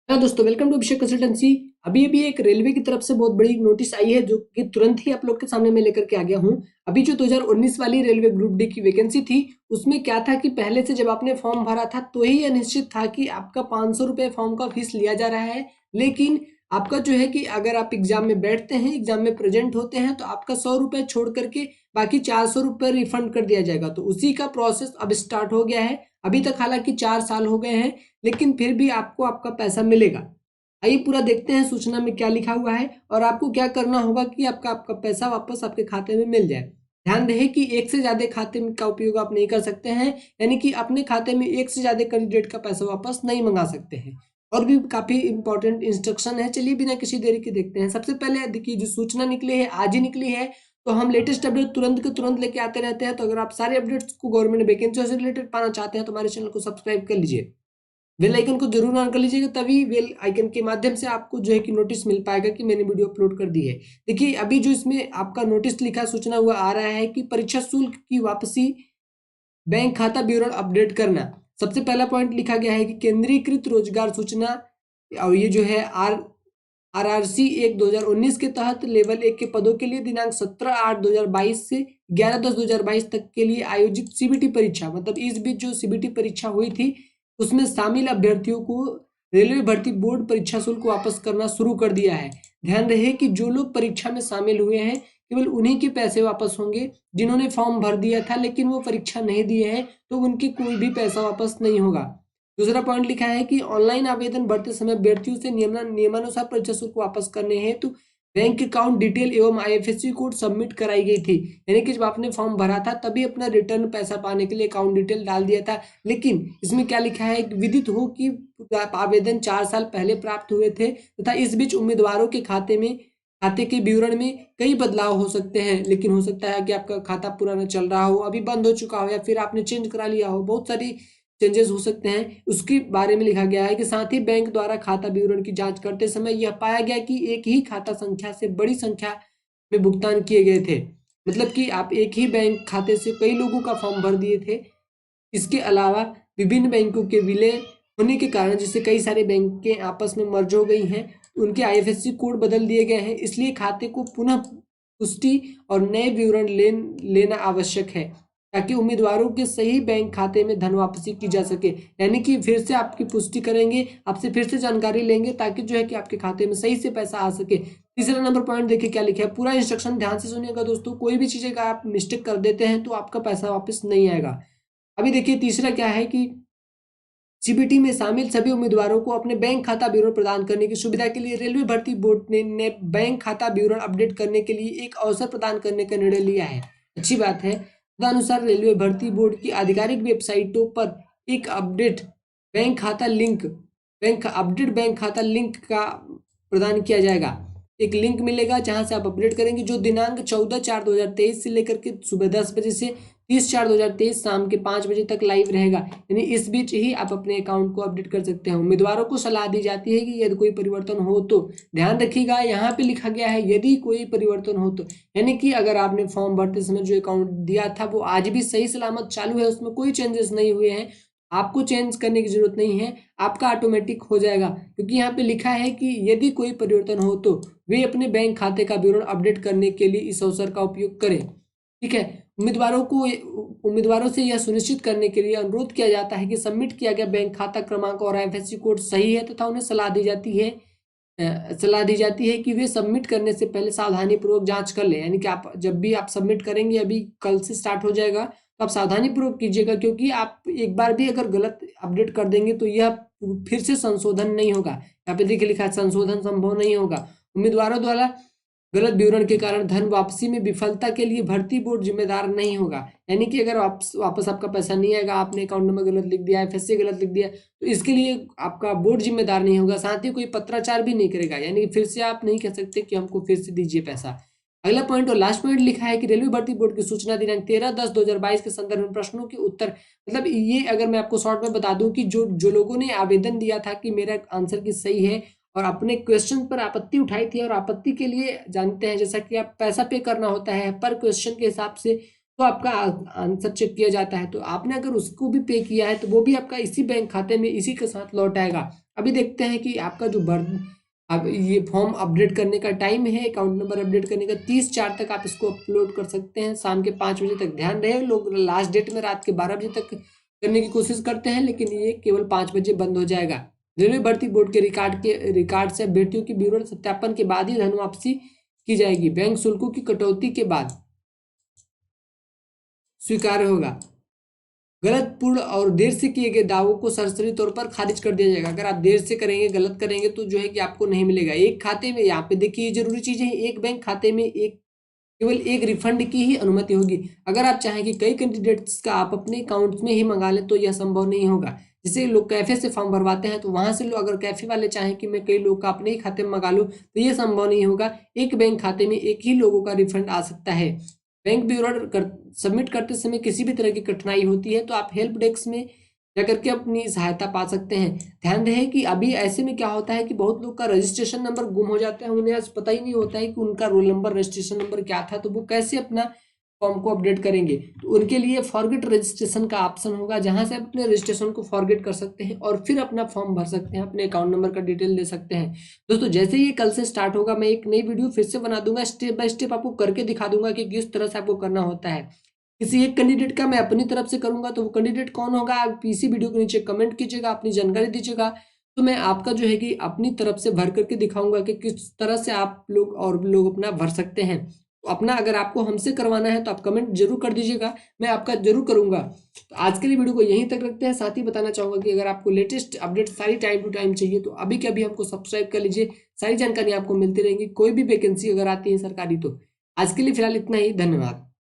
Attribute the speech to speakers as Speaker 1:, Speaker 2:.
Speaker 1: हाँ दोस्तों, welcome to Abhishek consultancy. अभी अभी एक रेलवे की तरफ से बहुत बड़ी नोटिस आई है जो कि तुरंत ही आप लोग के सामने मैं लेकर के आ गया हूँ। अभी जो 2019 वाली रेलवे ग्रुप डी की वैकेंसी थी, उसमें क्या था कि पहले से जब आपने फॉर्म भरा था तो ही यह निश्चित था कि आपका 500 रुपये फॉर्म का फीस लिया जा रहा है। लेकिन आपका जो है कि अगर आप एग्जाम में बैठते हैं, एग्जाम में प्रेजेंट होते हैं, तो आपका 100 रुपये छोड़ करके बाकी 400 रुपये रिफंड कर दिया जाएगा। तो उसी का प्रोसेस अब स्टार्ट हो गया है। अभी तक हालांकि 4 साल हो गए हैं, लेकिन फिर भी आपको आपका पैसा मिलेगा। आइए पूरा देखते हैं सूचना में क्या लिखा हुआ है और आपको क्या करना होगा कि आपका आपका पैसा वापस आपके खाते में मिल जाए। ध्यान रहे कि एक से ज्यादा खाते का उपयोग आप नहीं कर सकते हैं, यानी कि अपने खाते में एक से ज्यादा कैंडिडेट का पैसा वापस नहीं मंगा सकते हैं। और भी काफी इंपॉर्टेंट इंस्ट्रक्शन है। चलिए बिना किसी देरी के देखते हैं। सबसे पहले देखिए, जो सूचना निकली है आज ही निकली है, तो हम लेटेस्ट अपडेट तुरंत के तुरंत लेके आते रहते हैं। तो अगर आप सारे अपडेट्स को गवर्नमेंट वैकेंसी से रिलेटेड पाना चाहते हैं तो हमारे चैनल को सब्सक्राइब कर लीजिए। बेल आइकन को जरूर ऑन कर लीजिएगा, तभी बेल आइकन के माध्यम से आपको जो है कि नोटिस मिल पाएगा कि मैंने वीडियो अपलोड कर दी है। देखिए अभी जो इसमें आपका नोटिस लिखा सूचना हुआ आ रहा है कि परीक्षा शुल्क की वापसी, बैंक खाता विवरण अपडेट करना। सबसे पहला पॉइंट लिखा गया है कि केंद्रीकृत रोजगार सूचना, और ये जो है आरआरसी 1/2019 के तहत लेवल 1 के पदों के लिए दिनांक 17/8/2022 से 11/10/2022 तक के लिए आयोजित सीबीटी परीक्षा, मतलब इस बीच जो सीबीटी परीक्षा हुई थी उसमें शामिल अभ्यर्थियों को रेलवे भर्ती बोर्ड परीक्षा शुल्क वापस करना शुरू कर दिया है। ध्यान रहे कि जो लोग परीक्षा में शामिल हुए हैं केवल उन्हीं के पैसे वापस होंगे। जिन्होंने फॉर्म भर दिया था लेकिन वो परीक्षा नहीं दिए हैं तो उनकी कोई भी पैसा वापस नहीं होगा। दूसरा पॉइंट लिखा है कि ऑनलाइन आवेदन भरते समय अभ्यर्थियों से नियमानुसार परीक्षा शुल्क वापस करने हेतु बैंक अकाउंट डिटेल एवं आईएफएससी कोड सबमिट कराई गई थी। यानी कि जब आपने फॉर्म भरा था तभी अपना रिटर्न पैसा पाने के लिए अकाउंट डिटेल डाल दिया था। लेकिन इसमें क्या लिखा है, विदित हो कि आवेदन 4 साल पहले प्राप्त हुए थे तथा इस बीच उम्मीदवारों के खाते के विवरण में कई बदलाव हो सकते हैं। लेकिन हो सकता है कि आपका खाता पुराना चल रहा हो, अभी बंद हो चुका हो, या फिर आपने चेंज करा लिया हो, बहुत सारी चेंजेस हो सकते हैं। उसके बारे में लिखा गया है कि साथ ही बैंक द्वारा खाता विवरण की जांच करते समय यह पाया गया कि एक ही खाता संख्या से बड़ी संख्या में भुगतान किए गए थे। मतलब कि आप एक ही बैंक खाते से कई लोगों का फॉर्म भर दिए थे। इसके अलावा विभिन्न बैंकों के विलय होने के कारण, जिससे कई सारे बैंकें आपस में मर्ज हो गई हैं, उनके आईएफएससी कोड बदल दिए गए हैं। इसलिए खाते को पुनः पुष्टि और नए विवरण लेना आवश्यक है ताकि उम्मीदवारों के सही बैंक खाते में धन वापसी की जा सके। यानी कि फिर से आपकी पुष्टि करेंगे, आपसे फिर से जानकारी लेंगे ताकि जो है कि आपके खाते में सही से पैसा आ सके। तीसरा नंबर पॉइंट देखिए क्या लिखा है, पूरा इंस्ट्रक्शन ध्यान से सुनिएगा दोस्तों। कोई भी चीज़ का आप मिस्टेक कर देते हैं तो आपका पैसा वापस नहीं आएगा। अभी देखिए तीसरा क्या है कि सीबीटी में शामिल सभी उम्मीदवारों को अपने बैंक खाता विवरण प्रदान करने की सुविधा के लिए रेलवे भर्ती बोर्ड ने बैंक खाता विवरण अपडेट करने के लिए एक अवसर प्रदान करने का निर्णय लिया है। अच्छी बात है। तदनुसार रेलवे भर्ती बोर्ड की आधिकारिक वेबसाइटों पर एक अपडेट बैंक खाता लिंक का प्रदान किया जाएगा। एक लिंक मिलेगा जहां से आप अपडेट करेंगे, जो दिनांक 14/4/2023 से लेकर के सुबह 10 बजे से 30/4/2023 शाम के 5 बजे तक लाइव रहेगा। यानी इस बीच ही आप अपने अकाउंट को अपडेट कर सकते हैं। उम्मीदवारों को सलाह दी जाती है कि यदि कोई परिवर्तन हो तो, ध्यान रखिएगा यहाँ पे लिखा गया है यदि कोई परिवर्तन हो तो, यानी कि अगर आपने फॉर्म भरते समय जो अकाउंट दिया था वो आज भी सही सलामत चालू है, उसमें कोई चेंजेस नहीं हुए हैं, आपको चेंज करने की जरूरत नहीं है, आपका ऑटोमेटिक हो जाएगा। क्योंकि यहाँ पे लिखा है कि यदि कोई परिवर्तन हो तो वे अपने बैंक खाते का विवरण अपडेट करने के लिए इस अवसर का उपयोग करें। ठीक है। उम्मीदवारों से यह सुनिश्चित करने के लिए अनुरोध किया जाता है कि सबमिट किया गया बैंक खाता क्रमांक और आईएफएससी कोड सही है, तथा उन्हें सलाह दी जाती है कि वे सबमिट करने से पहले सावधानी पूर्वक जांच कर लें। यानी कि आप जब भी आप सबमिट करेंगे, अभी कल से स्टार्ट हो जाएगा, तो आप सावधानी पूर्वक कीजिएगा, क्योंकि आप एक बार भी अगर गलत अपडेट कर देंगे तो यह फिर से संशोधन नहीं होगा। यहाँ पे देखिए लिखा है संशोधन संभव नहीं होगा। उम्मीदवारों द्वारा गलत विवरण के कारण धन वापसी में विफलता के लिए भर्ती बोर्ड जिम्मेदार नहीं होगा। यानी कि अगर वापस आपका पैसा नहीं आएगा, आपने अकाउंट नंबर गलत लिख दिया, एफएससी गलत लिख दिया, तो इसके लिए आपका बोर्ड जिम्मेदार नहीं होगा। साथ ही कोई पत्राचार भी नहीं करेगा। यानी कि फिर से आप नहीं कह सकते कि हमको फिर से दीजिए पैसा। अगला पॉइंट और लास्ट पॉइंट लिखा है कि रेलवे भर्ती बोर्ड की सूचना दिनांक 13/10/2022 के संदर्भ में प्रश्नों के उत्तर, मतलब ये अगर मैं आपको शॉर्ट में बता दूं कि जो लोगों ने आवेदन दिया था कि मेरा आंसर की सही है और अपने क्वेश्चन पर आपत्ति उठाई थी, और आपत्ति के लिए जानते हैं जैसा कि आप पैसा पे करना होता है पर क्वेश्चन के हिसाब से, तो आपका आंसर चेक किया जाता है। तो आपने अगर उसको भी पे किया है तो वो भी आपका इसी बैंक खाते में इसी के साथ लौट आएगा। अभी देखते हैं कि आपका जो अब ये फॉर्म अपडेट करने का टाइम है, अकाउंट नंबर अपडेट करने का 30/4 तक आप इसको अपलोड कर सकते हैं, शाम के 5 बजे तक। ध्यान रहे, लोग लास्ट डेट में रात के 12 बजे तक करने की कोशिश करते हैं, लेकिन ये केवल 5 बजे बंद हो जाएगा। रेलवे भर्ती बोर्ड के रिकॉर्ड से अभ्यर्थियों की विवरण सत्यापन के बाद ही धन वापसी की जाएगी। बैंक शुल्कों की कटौती के बाद स्वीकार्य होगा। गलत, पूर्ण और देर से किए गए दावों को सरसरी तौर पर खारिज कर दिया जाएगा। अगर आप देर से करेंगे, गलत करेंगे तो जो है कि आपको नहीं मिलेगा। एक खाते में, यहाँ पे देखिए जरूरी चीज है, एक बैंक खाते में केवल एक रिफंड की ही अनुमति होगी। अगर आप चाहें कि कई कैंडिडेट्स का आप अपने अकाउंट में ही मंगा लें तो यह संभव नहीं होगा। जैसे लोग कैफे से फॉर्म भरवाते हैं, तो वहां से लोग, अगर कैफे वाले चाहें कि मैं कई लोग का अपने ही खाते में मंगा लूं, तो यह संभव नहीं होगा। एक बैंक खाते में एक ही लोगों का रिफंड आ सकता है। बैंक विवरण सबमिट करते समय किसी भी तरह की कठिनाई होती है तो आप हेल्प डेस्क में जाकर के अपनी सहायता पा सकते हैं। ध्यान रहे कि अभी ऐसे में क्या होता है कि बहुत लोग का रजिस्ट्रेशन नंबर गुम हो जाता है, उन्हें आज पता ही नहीं होता है कि उनका रोल नंबर, रजिस्ट्रेशन नंबर क्या था, तो वो कैसे अपना फॉर्म को अपडेट करेंगे। तो उनके लिए फॉरगेट रजिस्ट्रेशन का ऑप्शन होगा, जहां से अपने रजिस्ट्रेशन को फॉरगेट कर सकते हैं और फिर अपना फॉर्म भर सकते हैं, अपने अकाउंट नंबर का डिटेल दे सकते हैं। दोस्तों, जैसे ही कल से स्टार्ट होगा, मैं एक नई वीडियो फिर से बना दूंगा, स्टेप बाय स्टेप आपको करके दिखा दूंगा कि किस तरह से आपको करना होता है। किसी एक कैंडिडेट का मैं अपनी तरफ से करूंगा, तो वो कैंडिडेट कौन होगा, आप इसी वीडियो के नीचे कमेंट कीजिएगा, अपनी जानकारी दीजिएगा, तो मैं आपका जो है कि अपनी तरफ से भर करके दिखाऊंगा कि किस तरह से आप लोग और लोग अपना भर सकते हैं। तो अपना अगर आपको हमसे करवाना है तो आप कमेंट जरूर कर दीजिएगा, मैं आपका जरूर करूंगा। तो आज के लिए वीडियो को यहीं तक रखते हैं। साथ ही बताना चाहूंगा कि अगर आपको लेटेस्ट अपडेट सारी टाइम टू टाइम चाहिए तो अभी के अभी हमको सब्सक्राइब कर लीजिए, सारी जानकारी आपको मिलती रहेंगी। कोई भी वैकेंसी अगर आती है सरकारी, तो आज के लिए फिलहाल इतना ही। धन्यवाद।